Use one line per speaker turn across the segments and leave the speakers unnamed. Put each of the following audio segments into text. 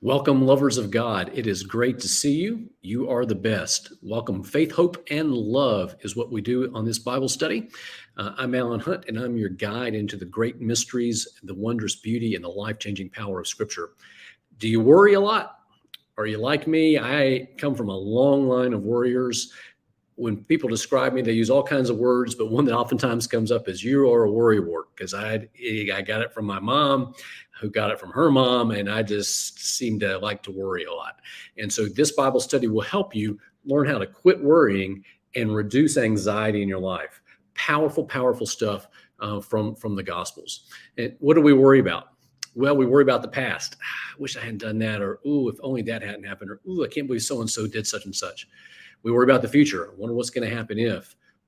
Welcome, lovers of God. It is great to see you. You are the best. Welcome. Faith, hope, and love is what we do on this Bible study. I'm Alan Hunt, and I'm your guide into the great mysteries, the wondrous beauty, and the life-changing power of Scripture. Do you worry a lot? Are you like me? I come from a long line of worriers. When people describe me, they use all kinds of words, but one that oftentimes comes up is "you are a worrywart," because I got it from my mom, who got it from her mom, and I just seem to like to worry a lot. And so this Bible study will help you learn how to quit worrying and reduce anxiety in your life. Powerful, powerful stuff from the Gospels. And what do we worry about? Well, we worry about the past. I wish I hadn't done that, or ooh, if only that hadn't happened, or ooh, I can't believe so and so did such and such. We worry about the future. I wonder what's going to happen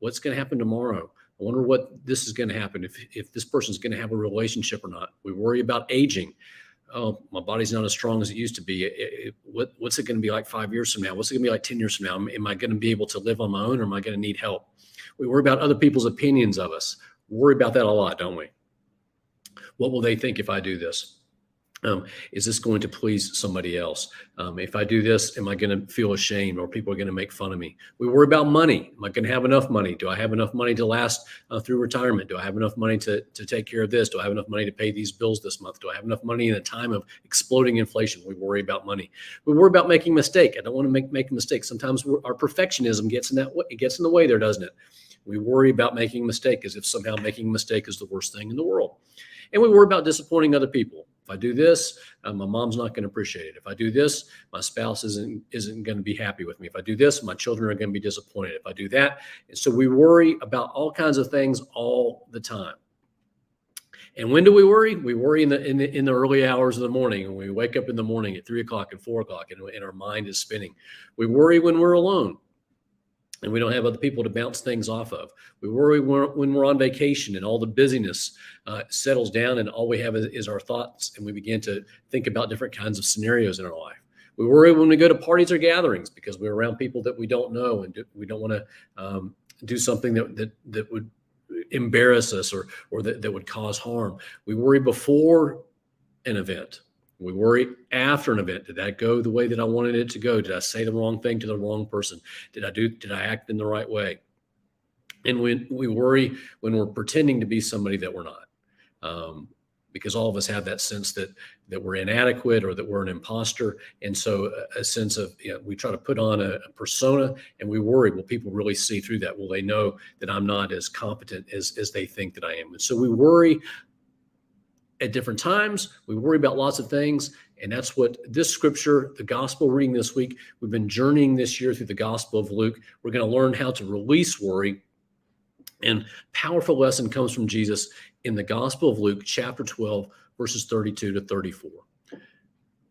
what's going to happen tomorrow. I wonder what this is going to happen if this person's going to have a relationship or not. We worry about aging. Oh, my body's not as strong as it used to be. What's it going to be like 5 years from now? What's it going to be like 10 years from now? Am I going to be able to live on my own, or am I going to need help? We worry about other people's opinions of us. We worry about that a lot, don't we? What will they think if I do this? Is this going to please somebody else? If I do this, am I going to feel ashamed, or people are going to make fun of me? We worry about money. Am I going to have enough money? Do I have enough money to last through retirement? Do I have enough money to take care of this? Do I have enough money to pay these bills this month? Do I have enough money in a time of exploding inflation? We worry about money. We worry about making a mistake. I don't want to make a mistake. Sometimes our perfectionism gets in it gets in the way there, doesn't it? We worry about making a mistake as if somehow making a mistake is the worst thing in the world. And we worry about disappointing other people. If I do this, my mom's not going to appreciate it. If I do this, my spouse isn't going to be happy with me. If I do this, my children are going to be disappointed. If I do that. And so we worry about all kinds of things all the time. And when do we worry? We worry in the early hours of the morning, when we wake up in the morning at 3 o'clock and 4 o'clock, and our mind is spinning. We worry when we're alone and we don't have other people to bounce things off of. We worry when we're on vacation and all the busyness settles down and all we have is our thoughts, and we begin to think about different kinds of scenarios in our life. We worry when we go to parties or gatherings because we're around people that we don't know, and we don't want to do something that would embarrass us or that would cause harm. We worry before an event. We worry after an event. Did that go the way that I wanted it to go? Did I say the wrong thing to the wrong person? Did I act in the right way? And we worry when we're pretending to be somebody that we're not, because all of us have that sense that we're inadequate or that we're an imposter. And so a sense of, we try to put on a persona, and we worry, will people really see through that? Will they know that I'm not as competent as they think that I am? And so we worry at different times. We worry about lots of things. And that's what this scripture, the gospel reading this week, we've been journeying this year through the Gospel of Luke. We're going to learn how to release worry. And powerful lesson comes from Jesus in the Gospel of Luke, chapter 12, verses 32 to 34.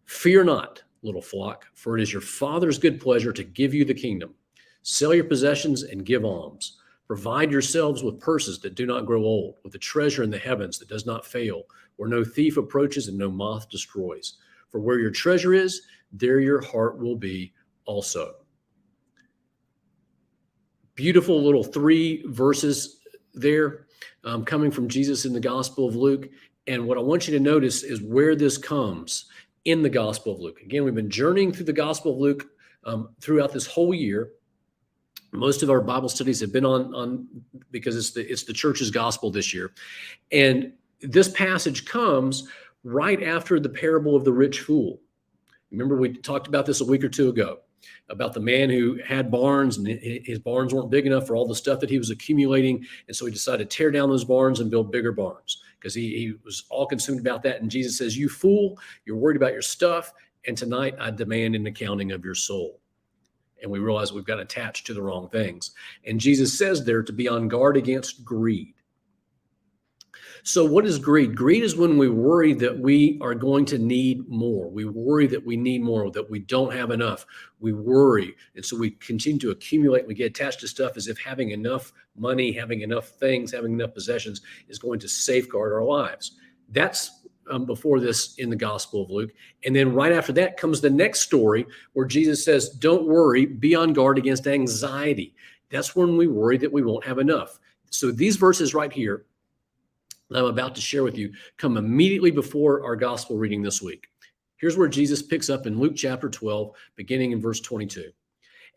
Fear not, little flock, for it is your Father's good pleasure to give you the kingdom. Sell your possessions and give alms. Provide yourselves with purses that do not grow old, with a treasure in the heavens that does not fail, where no thief approaches and no moth destroys. For where your treasure is, there your heart will be also. Beautiful little 3 verses there coming from Jesus in the Gospel of Luke. And what I want you to notice is where this comes in the Gospel of Luke. Again, we've been journeying through the Gospel of Luke throughout this whole year. Most of our Bible studies have been on because it's the church's gospel this year. And this passage comes right after the parable of the rich fool. Remember, we talked about this a week or two ago, about the man who had barns, and his barns weren't big enough for all the stuff that he was accumulating. And so he decided to tear down those barns and build bigger barns because he was all consumed about that. And Jesus says, "You fool, you're worried about your stuff. And tonight I demand an accounting of your soul." And we realize we've got attached to the wrong things. And Jesus says there to be on guard against greed. So what is greed? Greed is when we worry that we are going to need more. We worry that we need more, that we don't have enough. We worry. And so we continue to accumulate. We get attached to stuff as if having enough money, having enough things, having enough possessions is going to safeguard our lives. That's before this in the Gospel of Luke. And then right after that comes the next story where Jesus says, don't worry, be on guard against anxiety. That's when we worry that we won't have enough. So these verses right here that I'm about to share with you come immediately before our gospel reading this week. Here's where Jesus picks up in Luke chapter 12, beginning in verse 22.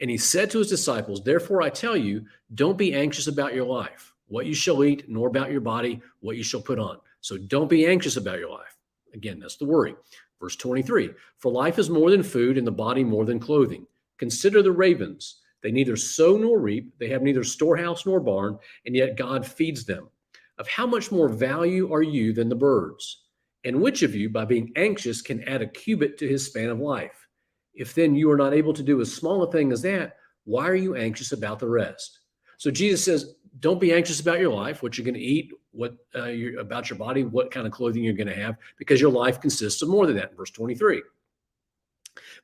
And he said to his disciples, therefore I tell you, don't be anxious about your life, what you shall eat, nor about your body, what you shall put on. So don't be anxious about your life. Again, that's the worry. Verse 23, for life is more than food and the body more than clothing. Consider the ravens. They neither sow nor reap. They have neither storehouse nor barn, and yet God feeds them. Of how much more value are you than the birds? And which of you, by being anxious, can add a cubit to his span of life? If then you are not able to do as small a thing as that, why are you anxious about the rest? So Jesus says, don't be anxious about your life, what you're going to eat, about your body, what kind of clothing you're going to have, because your life consists of more than that. Verse 23.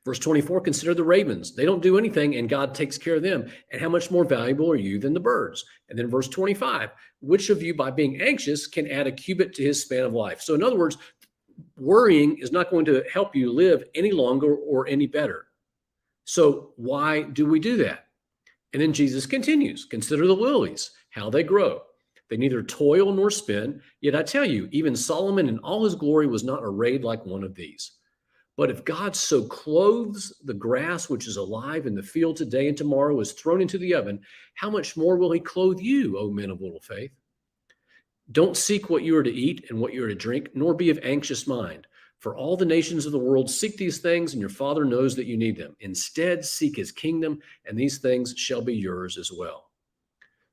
Verse 24, consider the ravens. They don't do anything, and God takes care of them. And how much more valuable are you than the birds? And then verse 25, which of you, by being anxious, can add a cubit to his span of life? So in other words, worrying is not going to help you live any longer or any better. So why do we do that? And then Jesus continues, consider the lilies, how they grow. They neither toil nor spin. Yet I tell you, even Solomon in all his glory was not arrayed like one of these. But if God so clothes the grass, which is alive in the field today and tomorrow is thrown into the oven, how much more will he clothe you, O men of little faith? Don't seek what you are to eat and what you are to drink, nor be of anxious mind. For all the nations of the world seek these things, and your Father knows that you need them. Instead, seek his kingdom, and these things shall be yours as well.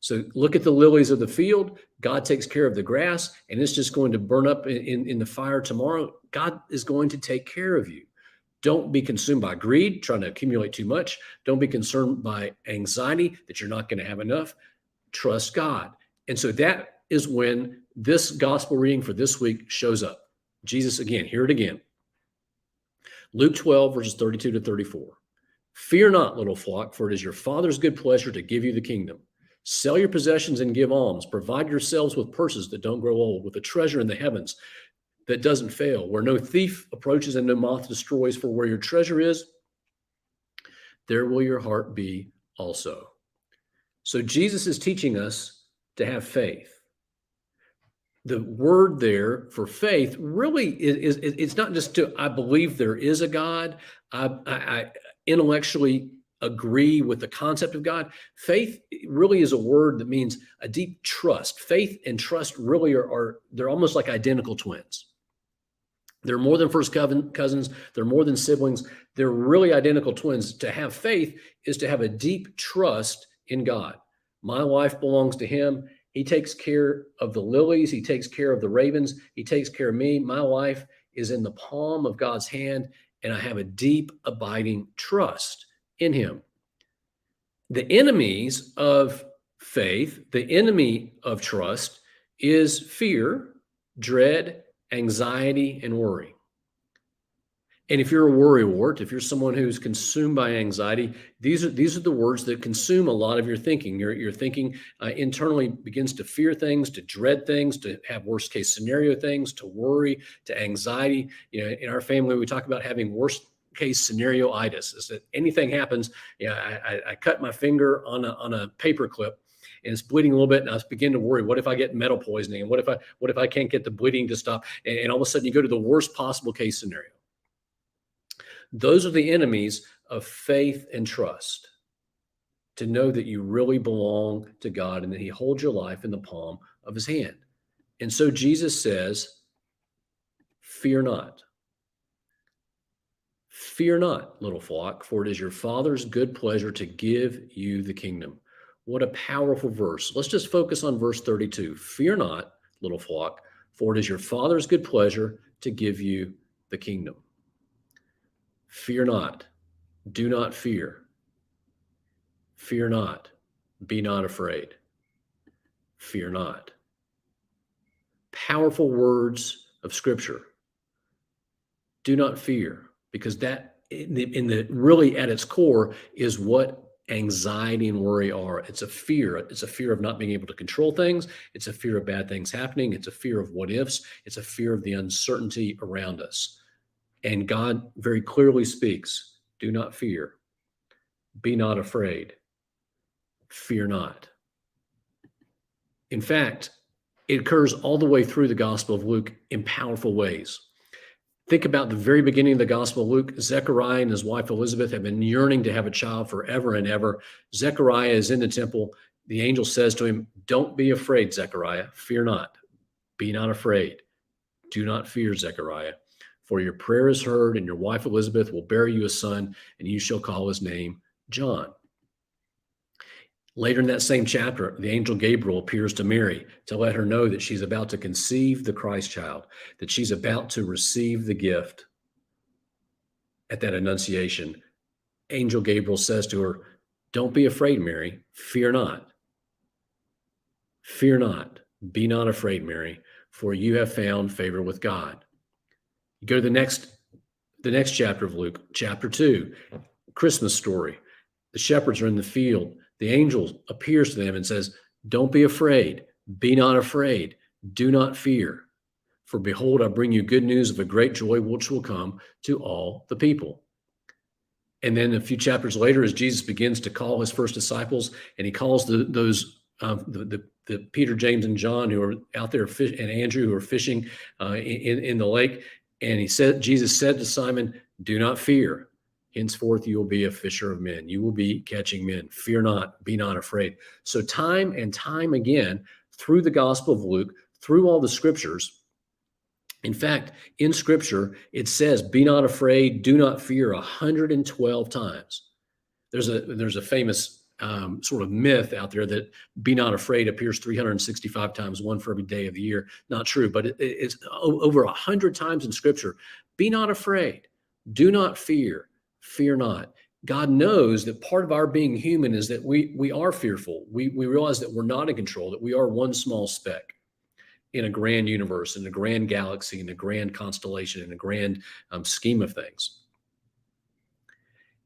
So look at the lilies of the field. God takes care of the grass, and it's just going to burn up in the fire tomorrow. God is going to take care of you. Don't be consumed by greed, trying to accumulate too much. Don't be concerned by anxiety that you're not going to have enough. Trust God. And so that is when this gospel reading for this week shows up. Jesus, again, hear it again. Luke 12, verses 32 to 34. Fear not, little flock, for it is your Father's good pleasure to give you the kingdom. Sell your possessions and give alms. Provide yourselves with purses that don't grow old, with a treasure in the heavens that doesn't fail, where no thief approaches and no moth destroys. For where your treasure is, there will your heart be also. So Jesus is teaching us to have faith. The word there for faith really is it's not just to, I believe there is a God. I intellectually agree with the concept of God. Faith really is a word that means a deep trust. Faith and trust really they're almost like identical twins. They're more than first cousins. They're more than siblings. They're really identical twins. To have faith is to have a deep trust in God. My life belongs to him. He takes care of the lilies. He takes care of the ravens. He takes care of me. My life is in the palm of God's hand, and I have a deep, abiding trust in him. The enemies of faith, the enemy of trust, is fear, dread, anxiety, and worry. And if you're a worrywart, if you're someone who's consumed by anxiety, these are the words that consume a lot of your thinking. Your thinking internally begins to fear things, to dread things, to have worst case scenario things, to worry, to anxiety. You know, in our family, we talk about having worst case scenario-itis. Is that anything happens, I cut my finger on a paper clip and it's bleeding a little bit, and I begin to worry, what if I get metal poisoning? And what if I can't get the bleeding to stop? And all of a sudden you go to the worst possible case scenario. Those are the enemies of faith and trust. To know that you really belong to God and that he holds your life in the palm of his hand. And so Jesus says, fear not. Fear not, little flock, for it is your Father's good pleasure to give you the kingdom. What a powerful verse. Let's just focus on verse 32. Fear not, little flock, for it is your Father's good pleasure to give you the kingdom. Fear not. Do not fear. Fear not. Be not afraid. Fear not. Powerful words of Scripture. Do not fear, because that really at its core is what anxiety and worry are. It's a fear. It's a fear of not being able to control things. It's a fear of bad things happening. It's a fear of what ifs. It's a fear of the uncertainty around us. And God very clearly speaks, do not fear. Be not afraid. Fear not. In fact, it occurs all the way through the Gospel of Luke in powerful ways. Think about the very beginning of the Gospel of Luke. Zechariah and his wife Elizabeth have been yearning to have a child forever and ever. Zechariah is in the temple. The angel says to him, "Don't be afraid, Zechariah. Fear not. Be not afraid. Do not fear, Zechariah. For your prayer is heard, and your wife Elizabeth will bear you a son, and you shall call his name John." Later in that same chapter, the angel Gabriel appears to Mary to let her know that she's about to conceive the Christ child, that she's about to receive the gift at that Annunciation. Angel Gabriel says to her, "Don't be afraid, Mary. Fear not. Fear not. Be not afraid, Mary, for you have found favor with God." You go to the next chapter of Luke, chapter 2, Christmas story. The shepherds are in the field. The angel appears to them and says, "Don't be afraid. Be not afraid. Do not fear. For behold, I bring you good news of a great joy which will come to all the people." And then a few chapters later, as Jesus begins to call his first disciples, and he calls the Peter, James, and John who are out there, and Andrew who are fishing in the lake, and Jesus said to Simon, "Do not fear. Henceforth you will be a fisher of men. You will be catching men. Fear not, be not afraid." So time and time again, through the Gospel of Luke, through all the scriptures, in fact, in scripture, it says, "Be not afraid, do not fear," 112 times. There's a famous sort of myth out there that "be not afraid" appears 365 times, one for every day of the year. Not true, but it's over 100 times in scripture. Be not afraid, do not fear, fear not. God knows that part of our being human is that we are fearful. We realize that we're not in control, that we are one small speck in a grand universe, in a grand galaxy, in a grand constellation, in a grand scheme of things.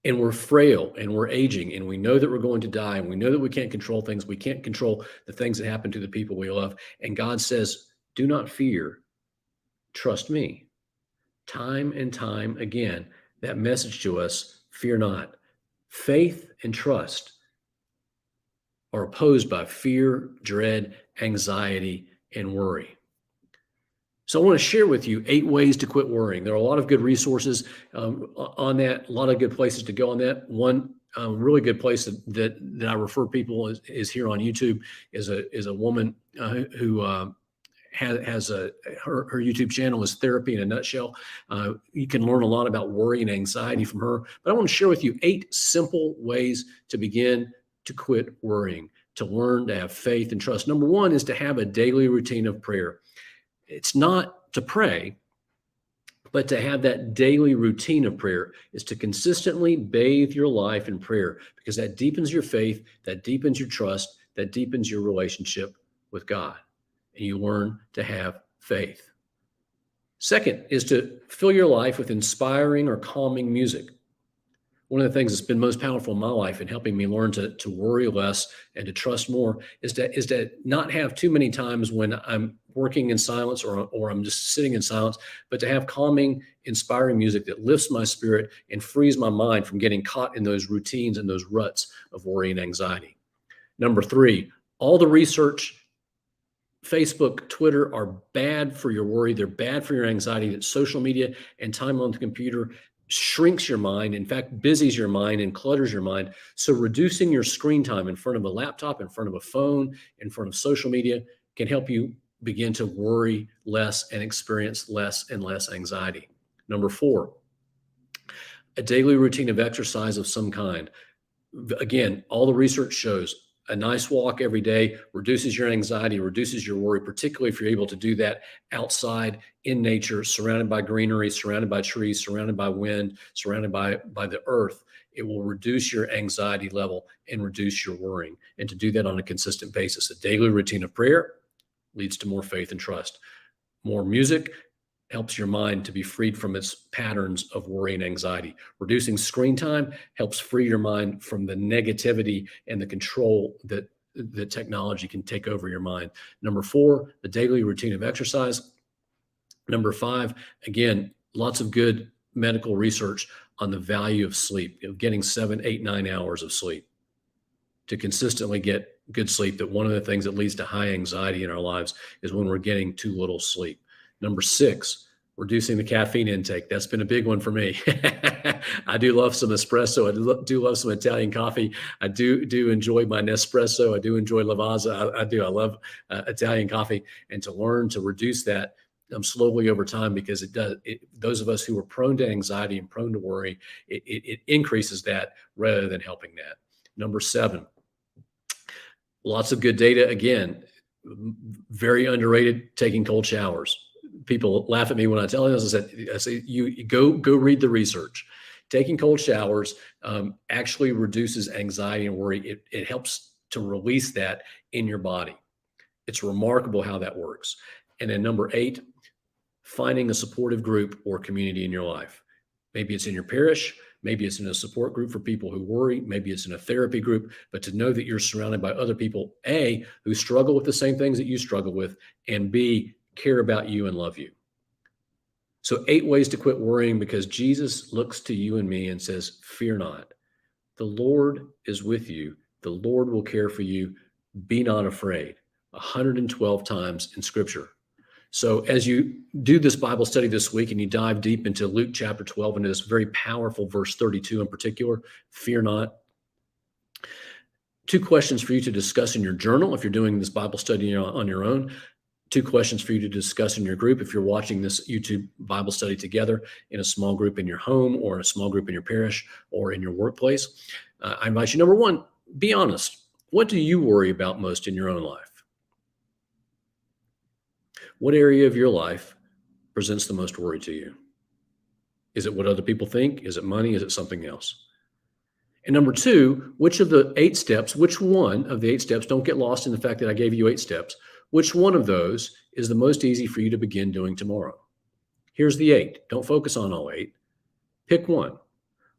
And we're frail and we're aging, and we know that we're going to die, and we know that we can't control things. We can't control the things that happen to the people we love. And God says, "Do not fear, trust me." Time and time again, that message to us, fear not. Faith and trust are opposed by fear, dread, anxiety, and worry. So I want to share with you 8 ways to quit worrying. There are a lot of good resources on that, a lot of good places to go on that. One really good place that I refer people is here on YouTube is a woman who has her YouTube channel is Therapy in a Nutshell. You can learn a lot about worry and anxiety from her. But I want to share with you 8 simple ways to begin to quit worrying, to learn to have faith and trust. Number 1 is to have a daily routine of prayer. It's not to pray, but to have that daily routine of prayer is to consistently bathe your life in prayer, because that deepens your faith, that deepens your trust, that deepens your relationship with God, and you learn to have faith. Second is to fill your life with inspiring or calming music. One of the things that's been most powerful in my life in helping me learn to worry less and to trust more is to not have too many times when I'm working in silence or I'm just sitting in silence, but to have calming, inspiring music that lifts my spirit and frees my mind from getting caught in those routines and those ruts of worry and anxiety. Number 3, all the research, Facebook, Twitter are bad for your worry. They're bad for your anxiety. That social media and time on the computer shrinks your mind, in fact, busies your mind and clutters your mind. So reducing your screen time in front of a laptop, in front of a phone, in front of social media can help you begin to worry less and experience less and less anxiety. Number 4, a daily routine of exercise of some kind. Again, all the research shows a nice walk every day reduces your anxiety, reduces your worry, particularly if you're able to do that outside in nature, surrounded by greenery, surrounded by trees, surrounded by wind, surrounded by the earth. It will reduce your anxiety level and reduce your worrying. And to do that on a consistent basis, a daily routine of prayer leads to more faith and trust. More music helps your mind to be freed from its patterns of worry and anxiety. Reducing screen time helps free your mind from the negativity and the control that technology can take over your mind. Number 4, the daily routine of exercise. Number 5, again, lots of good medical research on the value of sleep, getting 7, 8, 9 hours of sleep. To consistently get good sleep, that one of the things that leads to high anxiety in our lives is when we're getting too little sleep. Number 6, Reducing the caffeine intake. That's been a big one for me. I do love some espresso. Do love some Italian coffee. I do enjoy my Nespresso. I do enjoy Lavazza. I do. I love Italian coffee. And to learn to reduce that slowly over time, because it does. Those of us who are prone to anxiety and prone to worry, it increases that rather than helping that. Number 7, lots of good data. Again, very underrated, taking cold showers. People laugh at me when I tell them this. I say, you go read the research. Taking cold showers actually reduces anxiety and worry. It helps to release that in your body. It's remarkable how that works. And then number 8, finding a supportive group or community in your life. Maybe it's in your parish. Maybe it's in a support group for people who worry. Maybe it's in a therapy group, but to know that you're surrounded by other people, A, who struggle with the same things that you struggle with, and B, care about you and love you. So 8 ways to quit worrying, because Jesus looks to you and me and says, fear not. The Lord is with you. The Lord will care for you. Be not afraid. 112 times in Scripture. So as you do this Bible study this week and you dive deep into Luke chapter 12, into this very powerful verse 32 in particular, fear not. 2 questions for you to discuss in your journal if you're doing this Bible study on your own. 2 questions for you to discuss in your group if you're watching this YouTube Bible study together in a small group in your home, or a small group in your parish, or in your workplace. I invite you, number 1, be honest. What do you worry about most in your own life? What area of your life presents the most worry to you? Is it what other people think? Is it money? Is it something else? And number 2, which of the 8 steps, which one of the 8 steps, don't get lost in the fact that I gave you 8 steps, which one of those is the most easy for you to begin doing tomorrow? Here's the 8. Don't focus on all 8. Pick one.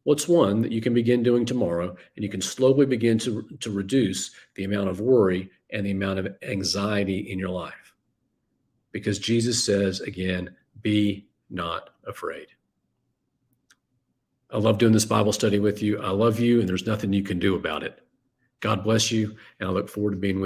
What's one that you can begin doing tomorrow, and you can slowly begin to reduce the amount of worry and the amount of anxiety in your life? Because Jesus says, again, be not afraid. I love doing this Bible study with you. I love you, and there's nothing you can do about it. God bless you, and I look forward to being with you.